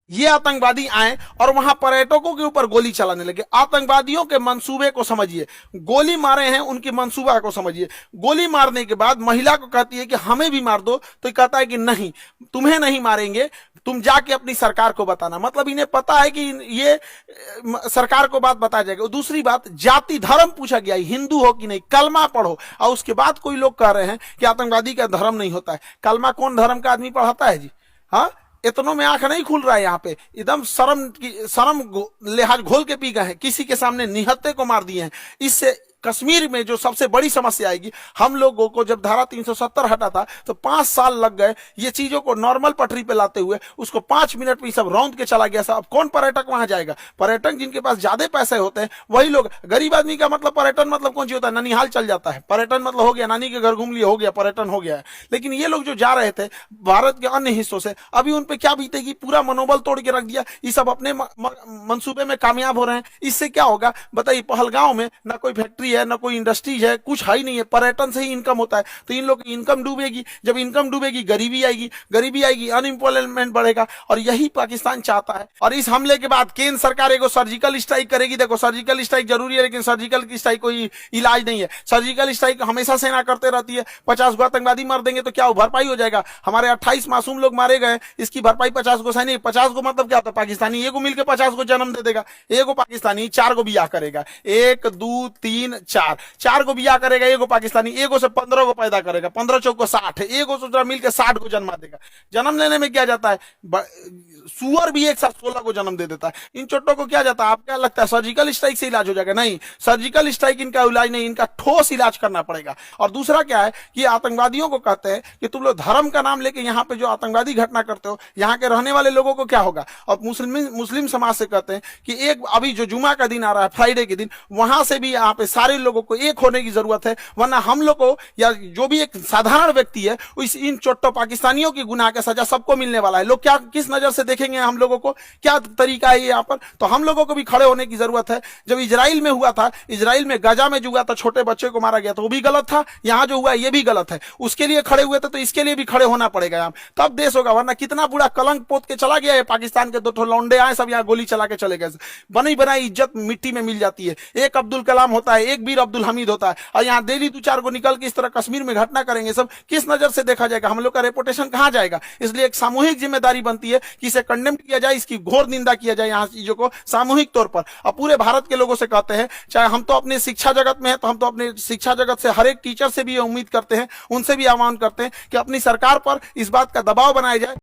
ये आतंकवादी आए और वहां पर्यटकों के ऊपर गोली चलाने लगे। आतंकवादियों के मंसूबे को समझिए, गोली मारे हैं उनकी मंसूबा को समझिए। गोली मारने के बाद महिला को कहती है कि हमें भी मार दो, तो कहता है कि नहीं, तुम्हें नहीं मारेंगे, तुम जाके अपनी सरकार को बताना। मतलब इन्हें पता है कि ये सरकार को बात बता जाएगा। दूसरी बात, जाति धर्म पूछा गया, हिंदू हो कि नहीं, कलमा पढ़ो। और उसके बाद कोई लोग कह रहे हैं कि आतंकवादी का धर्म नहीं होता है। कलमा कौन धर्म का आदमी पढ़ाता है जी? हाँ, इतनों में आंख नहीं खुल रहा है। यहाँ पे एकदम शर्म लिहाज घोल के पी गए हैं, किसी के सामने निहत्थे को मार दिए हैं। इससे कश्मीर में जो सबसे बड़ी समस्या आएगी, हम लोगों को जब धारा 370 हटा था तो 5 साल लग गए ये चीजों को नॉर्मल पटरी पे लाते हुए। उसको 5 मिनट में सब रौंद के चला गया। सब कौन पर्यटक वहां जाएगा? पर्यटक जिनके पास ज्यादा पैसे होते हैं वही लोग। गरीब आदमी का मतलब पर्यटन मतलब कौन सी होता है? ननिहाल चल जाता है, पर्यटन मतलब हो गया, नानी के घर घूम लिया, हो गया, पर्यटन हो गया है। लेकिन ये लोग जो जा रहे थे भारत के अन्य हिस्सों से, अभी उन पे क्या बीतेगी? पूरा मनोबल तोड़ के रख दिया। ये सब अपने मंसूबे में कामयाब हो रहे हैं। इससे क्या होगा बताइए? पहलगांव में ना कोई फैक्ट्री है, ना कोई इंडस्ट्री है, कुछ है ही नहीं है। पर्यटन से ही इनकम होता है। तो इन लोग की इनकम डूबेगी। जब इनकम डूबेगी, गरीबी आएगी, गरीबी आएगी, अनएम्प्लॉयमेंट बढ़ेगा। और यही पाकिस्तान चाहता है। और इस हमले के बाद केंद्र सरकार एगो सर्जिकल स्ट्राइक करेगी। देखो, सर्जिकल स्ट्राइक जरूरी है, लेकिन सर्जिकल स्ट्राइक कोई इलाज नहीं है। सर्जिकल स्ट्राइक हमेशा सेना करते रहती है। 50 गो आतंकवादी मार देंगे तो क्या भरपाई हो जाएगा? हमारे 28 मासूम लोग मारे गए, इसकी भरपाई 50 गो सैनिक। 50 गो मतलब क्या होता है? पाकिस्तानी एगो मिलकर 50 गो जन्म दे देगा। एगो पाकिस्तानी 4 गो बियाह करेगा। 1 2 3 4 को बियाह करेगा। एगो पाकिस्तानी एगो से 15 को पैदा करेगा। 15 चौक को 60, एगो से मिलकर 60 को जन्मा देगा। जन्म लेने में क्या जाता है? सुअर भी एक साथ 16 को जन्म दे देता है। इन चोटों को क्या जाता है? आप क्या लगता है सर्जिकल स्ट्राइक से इलाज हो जाएगा? नहीं, सर्जिकल स्ट्राइक इनका इलाज नहीं, इनका ठोस इलाज करना पड़ेगा। और दूसरा क्या है कि आतंकवादियों को कहते हैं कि तुम लोग धर्म का नाम लेके यहाँ पे जो आतंकवादी घटना करते हो, यहाँ के रहने वाले लोगों को क्या होगा? और मुस्लिम समाज से कहते हैं कि एक अभी जो जुमा का दिन आ रहा है, फ्राइडे के दिन, वहां से भी यहाँ पे सारे लोगों को एक होने की जरूरत है। वरना हम लोग को या जो भी एक साधारण व्यक्ति है, इन चोट्टो पाकिस्तानियों की गुनाह का सजा सबको मिलने वाला है। लोग क्या किस नजर से देखेंगे हम लोगों को? क्या तरीका है यहाँ पर? तो हम लोगों को भी खड़े होने की जरूरत है। जब इजराइल में हुआ था, इजराइल में गाजा में जो हुआ था, छोटे बच्चे को मारा गया था, वो भी गलत था। यहाँ जो हुआ ये भी गलत है। उसके लिए खड़े हुए थे, तो इसके लिए भी खड़े होना पड़ेगा यहाँ, तब देश होगा। वरना कितना बुरा कलंक पोत के चला गया है। पाकिस्तान के 2 लौंडे आए, सब यहाँ गोली चला के चले गए। बनी बनाई इज्जत मिट्टी में मिल जाती है। एक अब्दुल कलाम होता है, एक वीर अब्दुल हमीद होता है, और यहाँ डेली 2-4 को निकल के इस तरह कश्मीर में घटना करेंगे। सब किस नजर से देखा जाएगा? हम लोग का रेपुटेशन कहां जाएगा? इसलिए एक सामूहिक जिम्मेदारी बनती है कि इसे कंडेम किया जाए, इसकी घोर निंदा किया जाए यहाँ चीजों को सामूहिक तौर पर। और पूरे भारत के लोगों से कहते हैं, चाहे हम तो अपने शिक्षा जगत में है, तो हम तो अपने शिक्षा जगत से हर एक टीचर से भी उम्मीद करते हैं, उनसे भी आह्वान करते हैं कि अपनी सरकार पर इस बात का दबाव बनाया जाए।